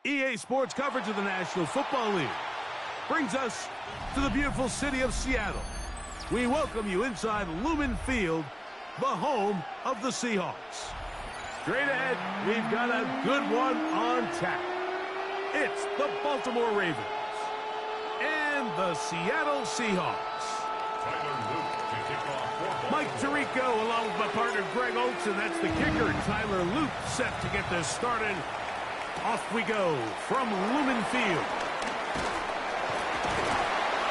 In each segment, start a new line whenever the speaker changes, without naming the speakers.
EA Sports coverage of the National Football League brings us to the beautiful city of Seattle. We welcome you inside Lumen Field, the home of the Seahawks. Straight ahead, we've got a good one on tap. It's the Baltimore Ravens and the Seattle Seahawks. Mike Tirico along with my partner Greg Oates, and that's the kicker, Tyler Luke, set to get this started. Off we go from Lumen Field.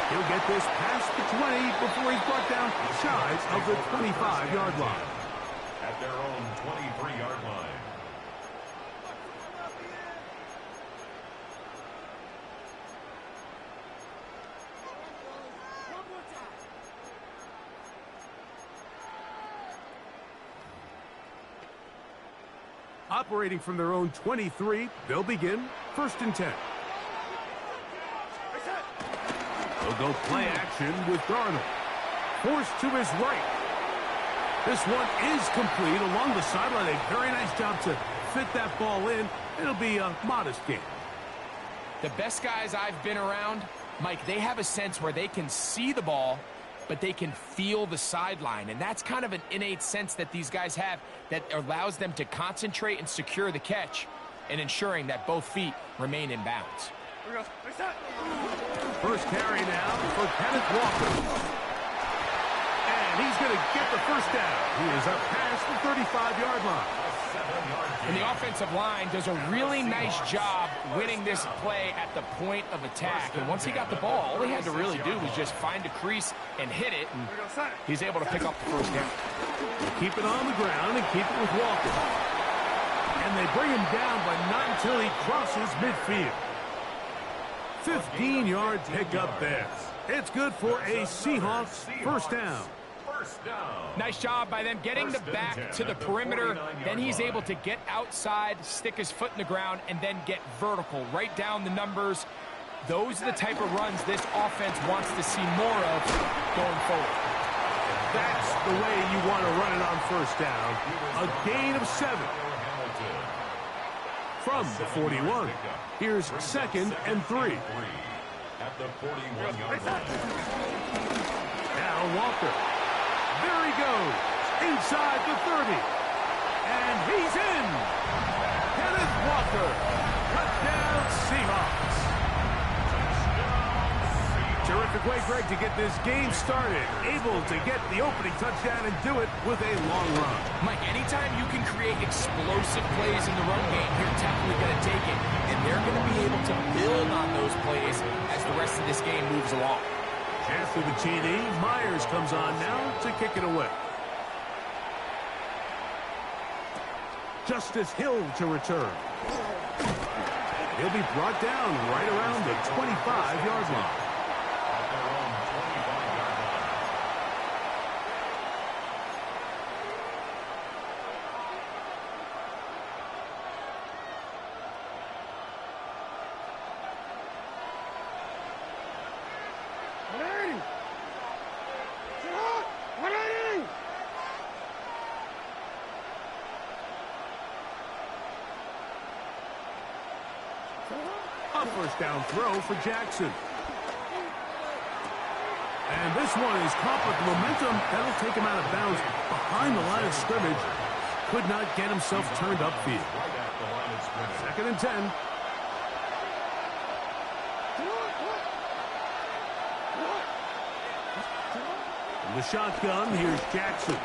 He'll get this past the 20 before he's brought down shy of the 25-yard line.
At their own 23-yard line.
Operating from their own 23, they'll begin 1st and 10. They'll go play action with Darnold. Forced to his right. This one is complete along the sideline. A very nice job to fit that ball in. It'll be a modest gain.
The best guys I've been around, Mike, they have a sense where they can see the ball, but they can feel the sideline. And that's kind of an innate sense that these guys have that allows them to concentrate and secure the catch and ensuring that both feet remain in bounds.
First carry now for Kenneth Walker. And he's going to get the first down. He is up past the 35-yard line.
And the offensive line does a really nice job winning this play at the point of attack. And once he got the ball, all he had to really do was just find a crease and hit it. And he's able to pick up the first down.
Keep it on the ground and keep it with Walker. And they bring him down, but not until he crosses midfield. 15-yard pickup there. It's good for a Seahawks first down.
Nice job by them getting the back to the perimeter. Then he's able to get outside, stick his foot in the ground, and then get vertical. Right down the numbers. Those are the type of runs this offense wants to see more of going forward.
That's the way you want to run it on first down. A gain of 7. From the 41. Here's 2nd and 3.
At the 41-yard line.
Now Walker. There he goes. Inside the 30. And he's in. Kenneth Walker. Touchdown Seahawks. Terrific way, Greg, to get this game started. Able to get the opening touchdown and do it with a long run.
Mike, anytime you can create explosive plays in the run game, you're definitely going to take it. And they're going to be able to build on those plays as the rest of this game moves along.
After the TD, Myers comes on now to kick it away. Justice Hill to return. He'll be brought down right around the 25-yard line. A first down throw for Jackson. And this one is caught with momentum. That'll take him out of bounds behind the line of scrimmage. Could not get himself turned upfield. 2nd and 10. From the shotgun, here's Jackson.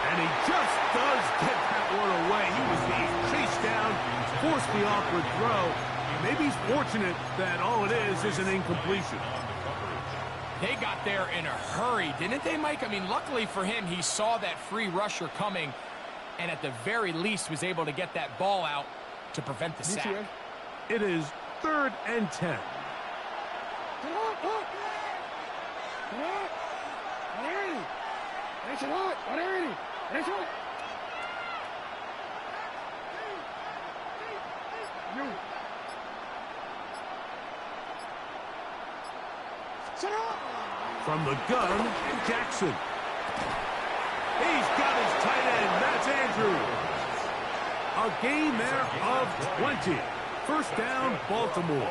And he just does get that one away. He was being chased down, forced the awkward throw. Maybe he's fortunate that all it is an incompletion.
They got there in a hurry, didn't they, Mike? I mean, luckily for him, he saw that free rusher coming and at the very least was able to get that ball out to prevent the sack.
It is 3rd and 10. From the gun, Jackson. He's got his tight end. That's Andrews. A gain there of 20. First down, Baltimore.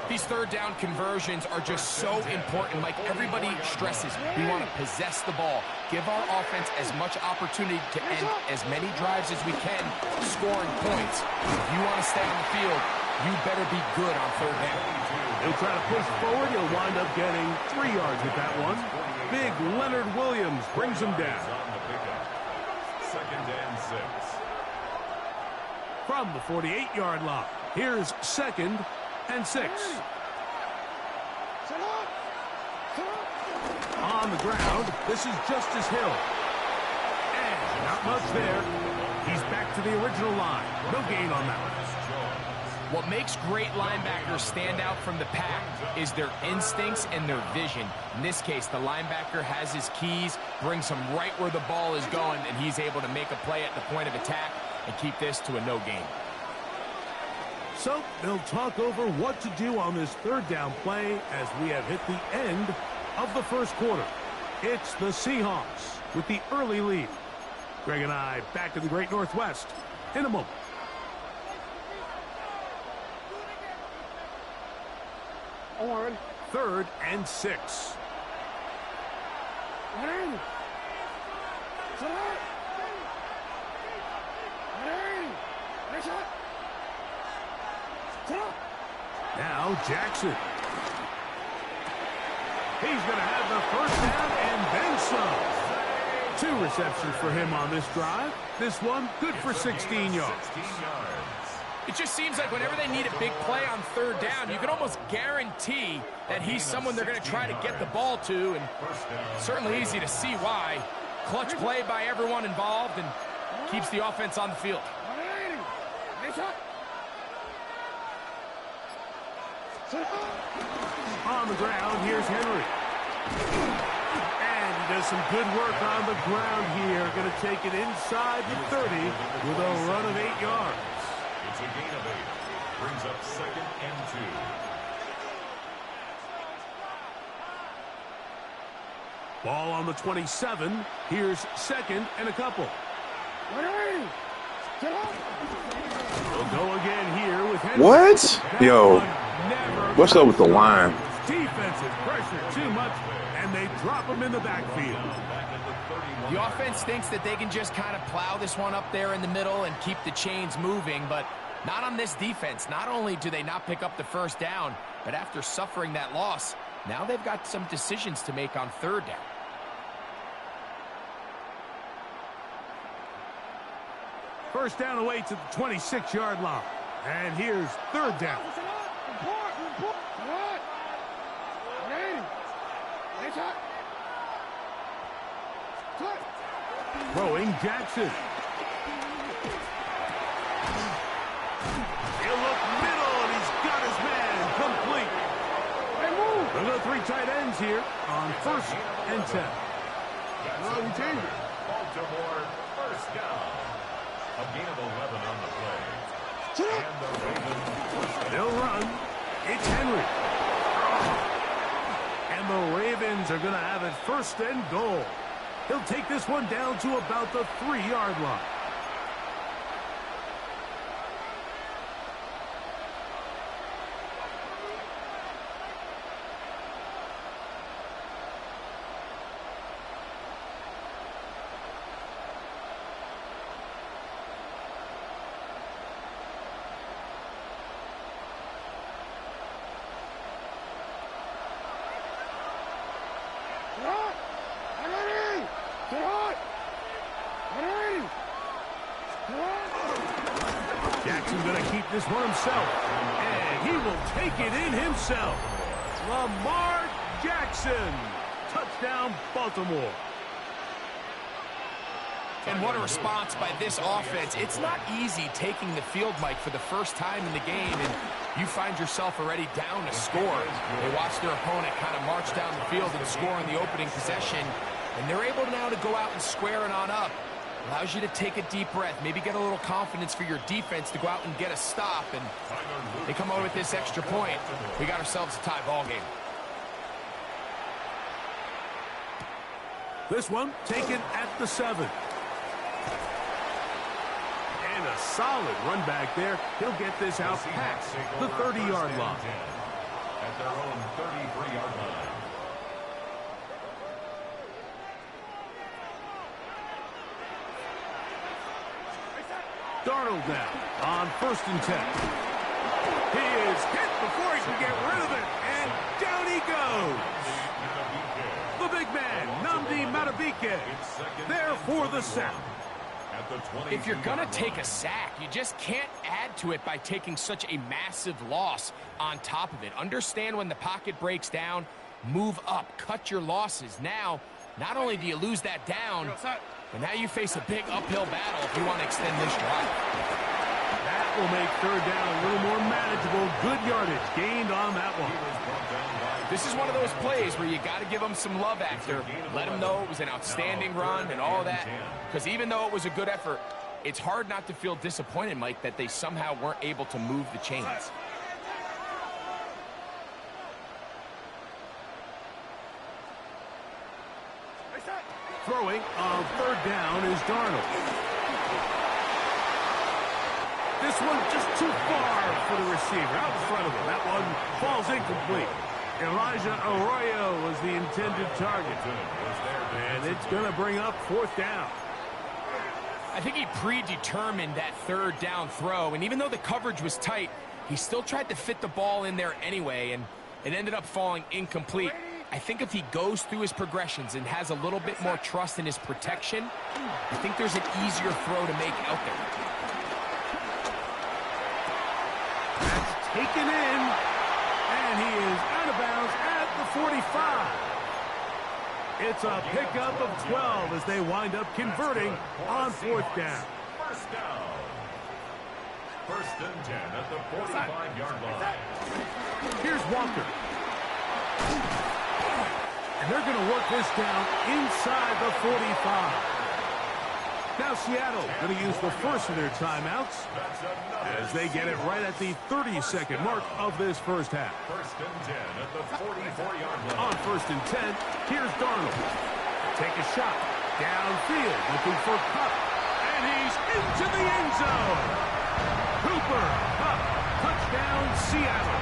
These third down conversions are just so important. Like everybody stresses, we want to possess the ball. Give our offense as much opportunity to end as many drives as we can, scoring points. If you want to stay on the field, you better be good on third down.
He'll try to push forward. He'll wind up getting 3 yards with that one. Big Leonard Williams brings him down.
Second and 6.
From the 48-yard line, here's 2nd and 6. On the ground, this is Justice Hill. And not much there. He's back to the original line. No gain on that one.
What makes great linebackers stand out from the pack is their instincts and their vision. In this case, the linebacker has his keys, brings him right where the ball is going, and he's able to make a play at the point of attack and keep this to a no gain.
So they'll talk over what to do on this third down play as we have hit the end of the first quarter. It's the Seahawks with the early lead. Greg and I back in the Great Northwest in a moment.
On
3rd and 6. Now Jackson. He's going to have the first down and then some. 2 receptions for him on this drive. This one good for 16 yards.
It just seems like whenever they need a big play on third down, you can almost guarantee that he's someone they're going to try to get the ball to, and certainly easy to see why. Clutch play by everyone involved and keeps the offense on the field.
On the ground, here's Henry. And he does some good work on the ground here. Going to take it inside the 30 with a run of 8 yards.
It's a gain of 8. Brings up 2nd and 2.
Ball on the 27. Here's 2nd and a couple. We'll go again here with Henry.
What? Yo, what's up with the line?
Defensive pressure too much, and they drop him in the backfield.
The offense thinks that they can just kind of plow this one up there in the middle and keep the chains moving, but not on this defense. Not only do they not pick up the first down, but after suffering that loss, now they've got some decisions to make on third down.
First down away to the 26-yard line. And here's third down. Throwing Jackson. He'll look middle, and he's got his man complete. We'll go 3 tight ends here on 1st and 10.
Baltimore first down. A gain of 11 on the play. And the Ravens.
They'll run. It's Henry. And the Ravens are going to have it 1st and goal. He'll take this one down to about the 3-yard line. Jackson's going to keep this one himself. And he will take it in himself. Lamar Jackson. Touchdown, Baltimore.
And what a response by this offense. It's not easy taking the field, Mike, for the first time in the game, and you find yourself already down a score. They watch their opponent kind of march down the field and score in the opening possession, and they're able now to go out and square it on up. Allows you to take a deep breath, maybe get a little confidence for your defense to go out and get a stop, and they come over with this extra point. We got ourselves a tie ball game.
This one taken at the 7. a solid run back there. He'll get this out past the 30-yard line.
At their own 33-yard line.
Darnold now on 1st and 10. He is hit before he can get rid of it, and down he goes. The big man, Nnamdi Madubuike, there for the sack.
If you're going to take a sack, you just can't add to it by taking such a massive loss on top of it. Understand when the pocket breaks down, move up, cut your losses. Now, not only do you lose that down, but now you face a big uphill battle if you want to extend this drive.
That will make 3rd down a little more manageable. Good yardage gained on that one.
This is one of those plays where you got to give them some love after. Let them know it was an outstanding run and all that. Because even though it was a good effort, it's hard not to feel disappointed, Mike, that they somehow weren't able to move the chains.
Throwing on 3rd down is Darnold. This one just too far for the receiver, out in front of him. That one falls incomplete. Elijah Arroyo was the intended target. And it's going to bring up 4th down.
I think he predetermined that 3rd down throw, and even though the coverage was tight, he still tried to fit the ball in there anyway, and it ended up falling incomplete. I think if he goes through his progressions and has a little bit more trust in his protection, I think there's an easier throw to make out there.
That's taken in, and he is out of bounds at the 45. It's a pickup of 12 as they wind up converting on 4th down.
1st down. 1st and 10 at the 45-yard line.
Here's Walker. And they're going to work this down inside the 45. Now Seattle going to use the first of their timeouts as they get it right at the 30-second mark of this first half.
1st and 10 at the 44-yard line.
On 1st and 10, here's Darnold. Take a shot. Downfield looking for Kupp. And he's into the end zone. Cooper Kupp. Touchdown Seattle.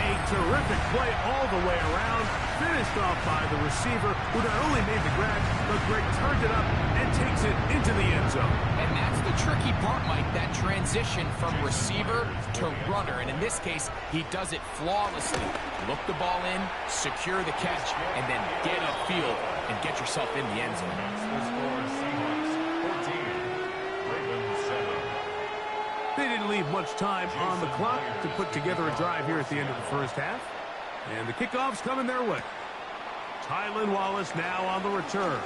A terrific play all the way around, finished off by the receiver, who not only made the grab, but Greg turned it up and takes it into the end zone.
And that's the tricky part, Mike, that transition from receiver to runner. And in this case, he does it flawlessly. Look the ball in, secure the catch, and then get upfield and get yourself in the end zone.
They didn't leave much time on the clock to put together a drive here at the end of the first half. And the kickoff's coming their way. Tylan Wallace now on the return.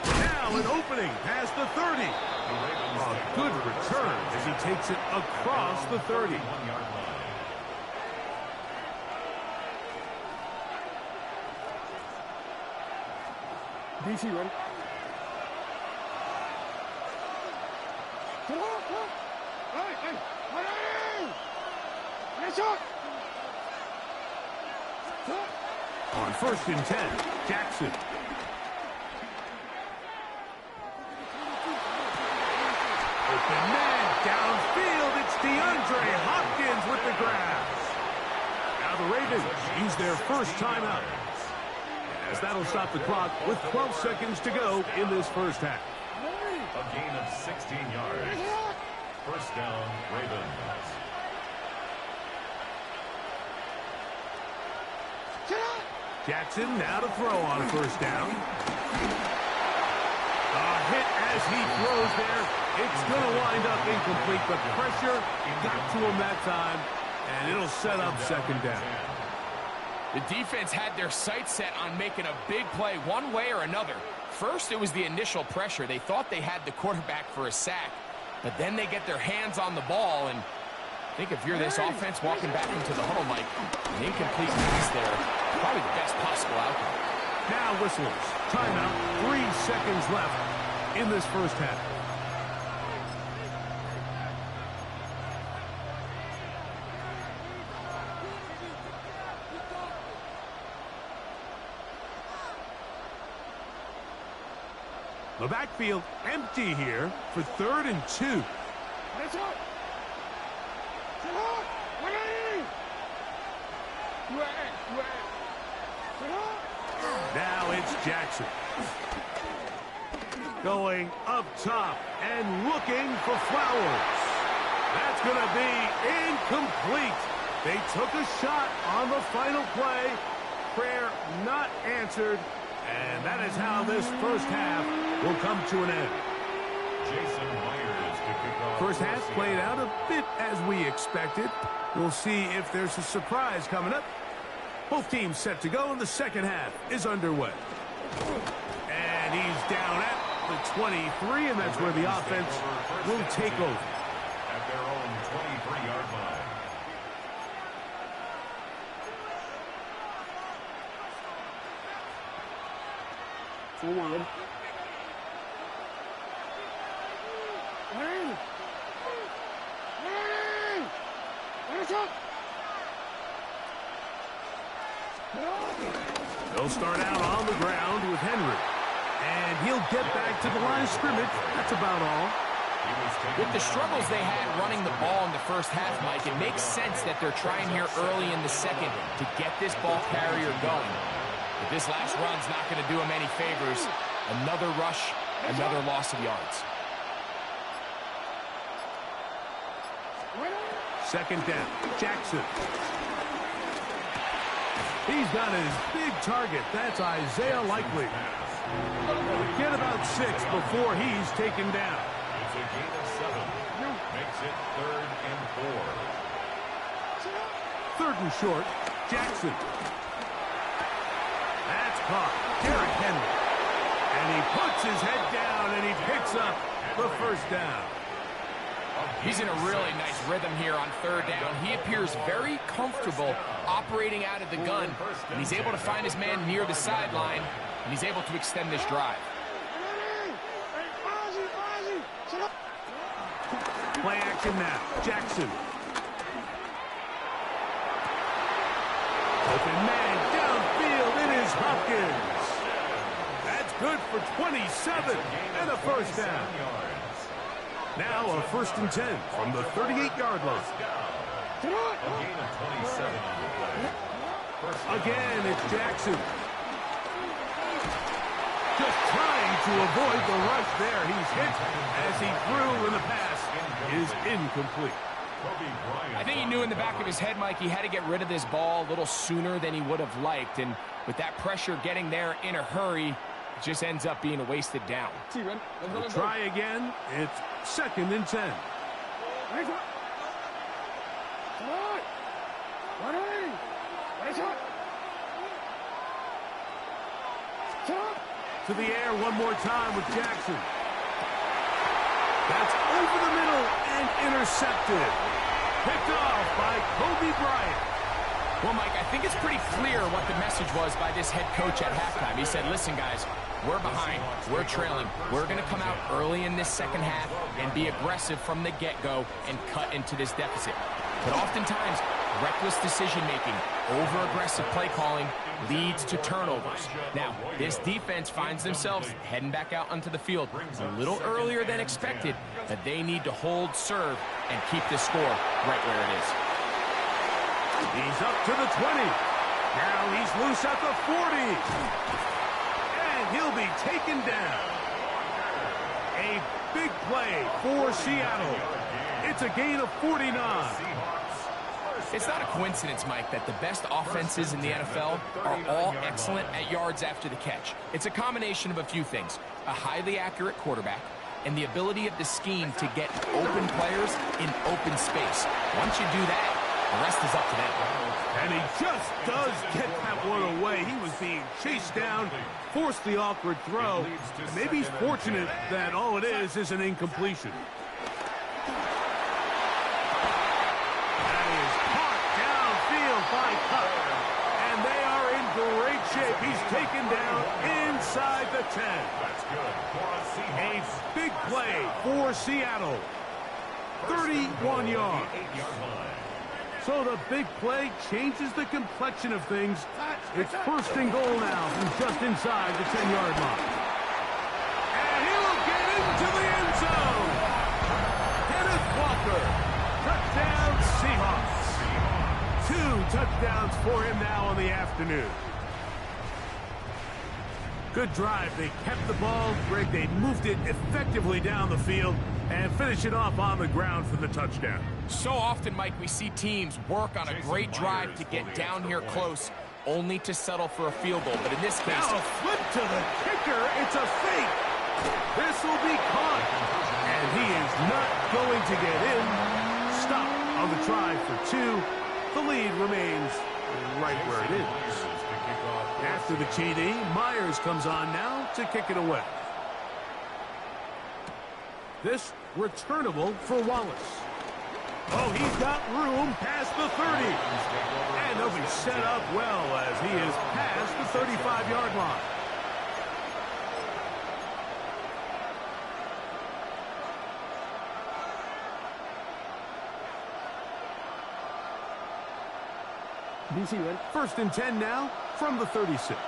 Now an opening past the 30. A good return as he takes it across the 30.
DC ready?
On 1st and 10, Jackson. Open man downfield. It's DeAndre Hopkins with the grabs. Now the Ravens use their first timeout, as that'll stop the clock with 12 seconds to go in this first half.
A gain of 16 yards. 1st down, Ravens.
Jackson now to throw on 1st down. A hit as he throws there. It's going to wind up incomplete, but pressure got to him that time, and it'll set up 2nd down.
The defense had their sights set on making a big play one way or another. First, it was the initial pressure. They thought they had the quarterback for a sack, but then they get their hands on the ball, and I think if you're this offense walking back into the huddle, Mike, an incomplete pass there, probably the best possible outcome.
Now whistles. Timeout. 3 seconds left in this first half. The backfield empty here for 3rd and 2. Now it's Jackson. Going up top and looking for Flowers. That's going to be incomplete. They took a shot on the final play. Prayer not answered. And that is how this first half will come to an end. First half played out a bit as we expected. We'll see if there's a surprise coming up. Both teams set to go, and the second half is underway. And he's down at the 23, and that's where the offense will take over.
At their own 23-yard line.
Forward.
They'll start out on the ground with Henry. And he'll get back to the line of scrimmage. That's about all.
With the struggles they had running the ball in the first half, Mike, it makes sense that they're trying here early in the second to get this ball carrier going. But this last run's not going to do him any favors. Another rush, another loss of yards.
Second down, Jackson. He's got his big target. That's Isaiah Likely. Get about 6 before he's taken down.
It's a gain of 7. Makes it 3rd and 4.
3rd and short, Jackson. That's caught. Derrick Henry. And he puts his head down and he picks up the first down.
He's in a really nice rhythm here on 3rd down. He appears very comfortable operating out of the gun, and he's able to find his man near the sideline, and he's able to extend this drive.
Play action now. Jackson. Open man downfield. It is Hopkins. That's good for 27 and a first down. Now a 1st and 10 from the 38-yard line.
A gain of 27 on the play.
Again, it's Jackson. Just trying to avoid the rush there. He's hit as he threw, and the pass is incomplete.
I think he knew in the back of his head, Mike, he had to get rid of this ball a little sooner than he would have liked. And with that pressure getting there in a hurry, it just ends up being a wasted down.
We'll try again. It's 2nd and 10. To the air one more time with Jackson. That's over the middle and intercepted. Picked off by Kobe Bryant.
Well, Mike, I think it's pretty clear what the message was by this head coach at halftime. He said, listen, guys, we're behind. We're trailing. We're going to come out early in this second half and be aggressive from the get-go and cut into this deficit. But oftentimes, reckless decision-making, over-aggressive play calling leads to turnovers. Now, this defense finds themselves heading back out onto the field a little earlier than expected, but they need to hold serve and keep this score right where it is.
He's up to the 20. Now he's loose at the 40. And he'll be taken down. A big play for Seattle. It's a gain of 49.
It's not a coincidence, Mike, that the best offenses in the NFL are all excellent at yards after the catch. It's a combination of a few things. A highly accurate quarterback and the ability of the scheme to get open players in open space. Once you do that, the rest is up to them.
And he just does get that one away. He was being chased down, forced the awkward throw. And maybe he's fortunate that all it is an incompletion. That is caught downfield by Cup. And they are in great shape. He's taken down inside the 10.
That's good.
A big play for Seattle. 31 yards. So the big play changes the complexion of things. It's 1st and goal now from just inside the 10-yard line. And he'll touchdowns for him now on the afternoon. Good drive. They kept the ball. Greg, they moved it effectively down the field and finish it off on the ground for the touchdown.
So often, Mike, we see teams work on a great drive to get down here close, only to settle for a field goal. But in this case...
Now a flip to the kicker. It's a fake. This will be caught. And he is not going to get in. Stop on the try for 2. The lead remains right where it is. After the TD, Myers comes on now to kick it away. This returnable for Wallace. Oh, he's got room past the 30. And he'll be set up well as he is past the 35-yard line. First and 10 now from the 36.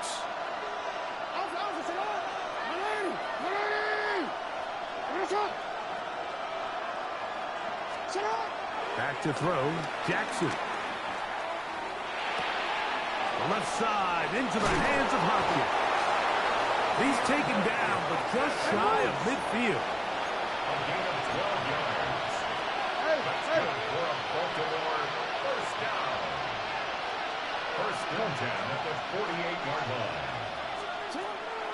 Back to throw, Jackson. The left side into the hands of Hopkins. He's taken down, but just shy of midfield.
A gain of 12 yards. That's good for a Baltimore first down. First and 10 at the 48-yard line.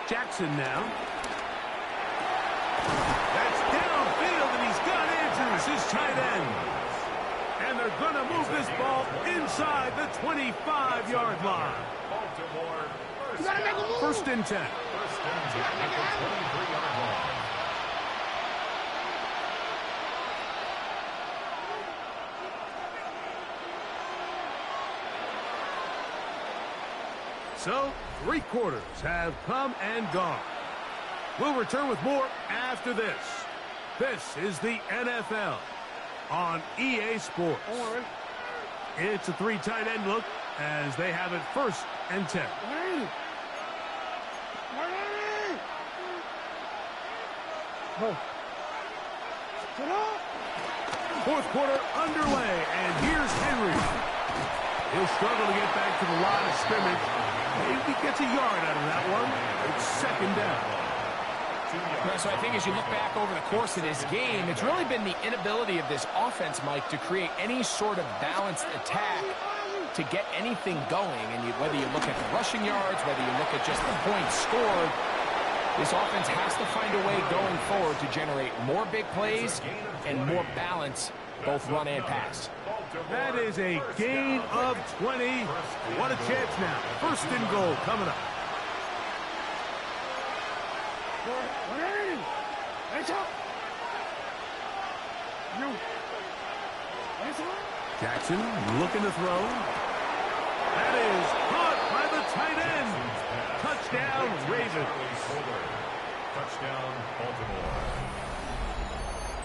Jackson now. That's downfield, and he's got Andrews, his tight end. And they're going to move this ball inside the 25-yard line.
Baltimore
First and 10.
First and 10 at the 23-yard line.
So, 3 quarters have come and gone. We'll return with more after this. This is the NFL on EA Sports. It's a 3 tight end look as they have it first and 10. Fourth quarter underway, and here's Henry. He'll struggle to get back to the line of scrimmage. Maybe gets a yard out of that one. It's second down.
So I think as you look back over the course of this game, it's really been the inability of this offense, Mike, to create any sort of balanced attack to get anything going. And whether you look at the rushing yards, whether you look at just the points scored, this offense has to find a way going forward to generate more big plays and more balance, both run and pass.
That is a gain of 20. What a chance now. First and goal coming up. Jackson looking to throw. That is caught by the tight end. Touchdown, Ravens.
Touchdown, Baltimore.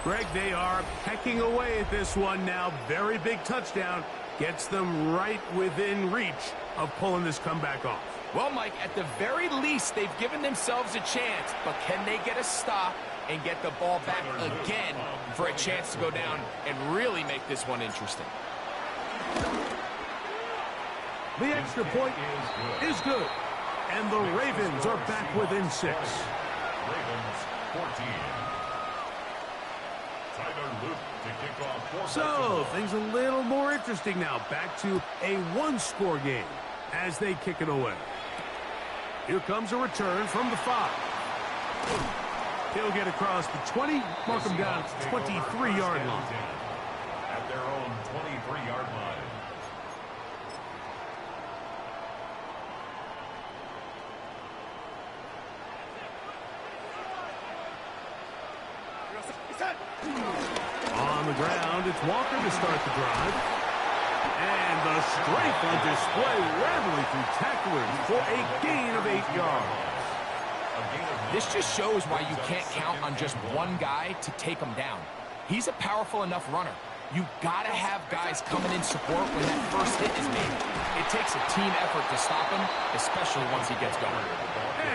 Greg, they are pecking away at this one now. Very big touchdown. Gets them right within reach of pulling this comeback off.
Well, Mike, at the very least, they've given themselves a chance, but can they get a stop and get the ball back again for a chance to go down and really make this one interesting?
The extra point is good, and the Ravens are back within 6.
Ravens 14. Tyler Luke to kick off.
So, things a little more interesting now. Back to a 1-score game as they kick it away. Here comes a return from the 5. He'll get across the 20, mark him down at the 23-yard line.
At their own 23-yard line.
On the ground, it's Walker to start the drive. And the strength on display, rattling through tacklers for a gain of 8 yards.
This just shows why you can't count on just one guy to take him down. He's a powerful enough runner. You gotta have guys coming in support when that first hit is made. It takes a team effort to stop him, especially once he gets going.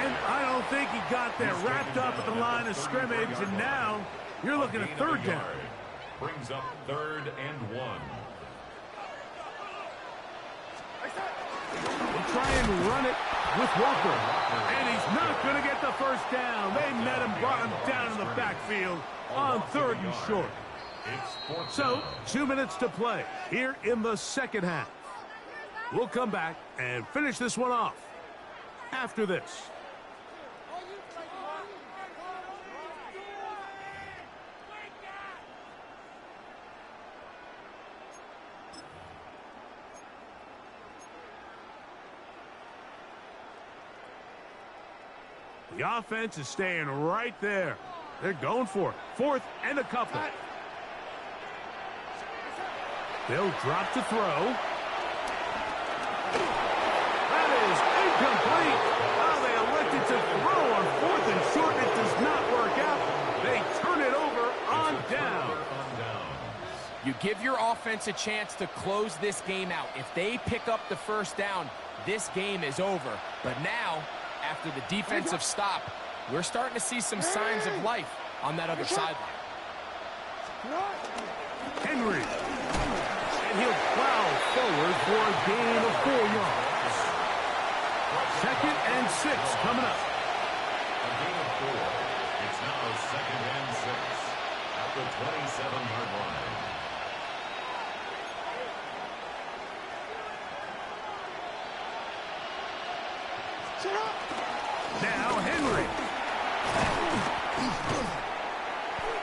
And I don't think he got that wrapped up at the line of scrimmage, and now you're looking at third down.
Brings up 3rd and 1.
They try and run it with Walker. And he's not going to get the first down. They met him, brought him down in the backfield on 3rd and short. So, 2 minutes to play here in the second half. We'll come back and finish this one off after this. The offense is staying right there. They're going for it. 4th and a couple. They'll drop to throw. That is incomplete. Oh, they elected to throw on 4th and short. It does not work out. They turn it over on down.
You give your offense a chance to close this game out. If they pick up the first down, this game is over. But now, after the defensive stop, we're starting to see some signs of life on that other sideline.
Henry. And he'll plow forward for a gain of 4 yards. 2nd and 6 coming up.
A gain of 4. It's now 2nd and 6 at the 27-yard line.
Now Henry.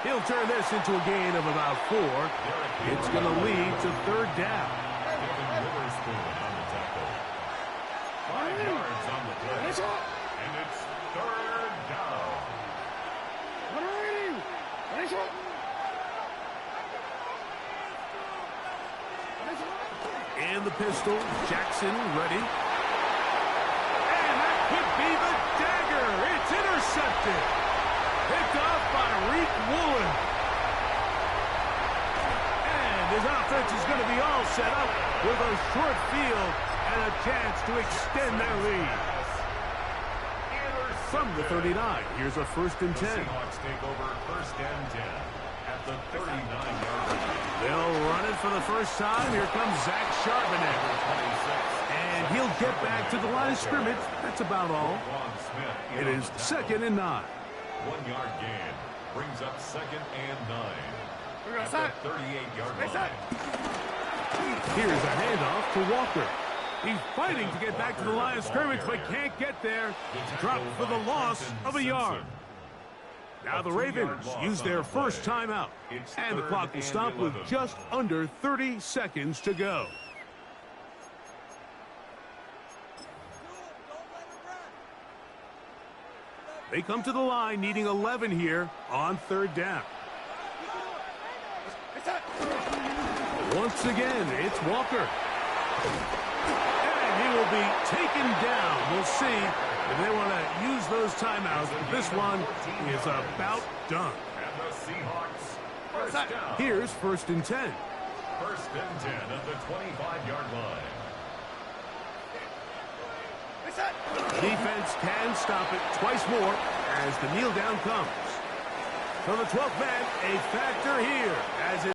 He'll turn this into a gain of about 4. It's going to lead to 3rd down.
On the tackle. 5 yards on the play. And it's 3rd down.
And the pistol. Jackson ready. And that could be the dagger. It's intercepted. Picked off by Reek Woolen. And his offense is going to be all set up with a short field and a chance to extend their lead. From the 39, here's a 1st and 10.
The Seahawks take over 1st and 10 at the 39-yard line.
They'll run it for the first time. Here comes Zach Charbonnet. And he'll get back to the line of scrimmage. That's about all. It is 2nd and 9.
1-yard gain brings up 2nd and 9 at the 38-yard line.
Here's a handoff to Walker. He's fighting to get back to the line of scrimmage, but can't get there. Dropped for the loss of a yard. Now the Ravens use their first timeout, and the clock will stop with just under 30 seconds to go. They come to the line needing 11 here on 3rd down. Once again, it's Walker. And he will be taken down. We'll see if they want to use those timeouts. But this one is about done.
And the Seahawks first down.
Here's 1st and 10.
1st and 10 at the 25-yard line.
Defense can stop it twice more as the kneel down comes. So the 12th man, a factor here as it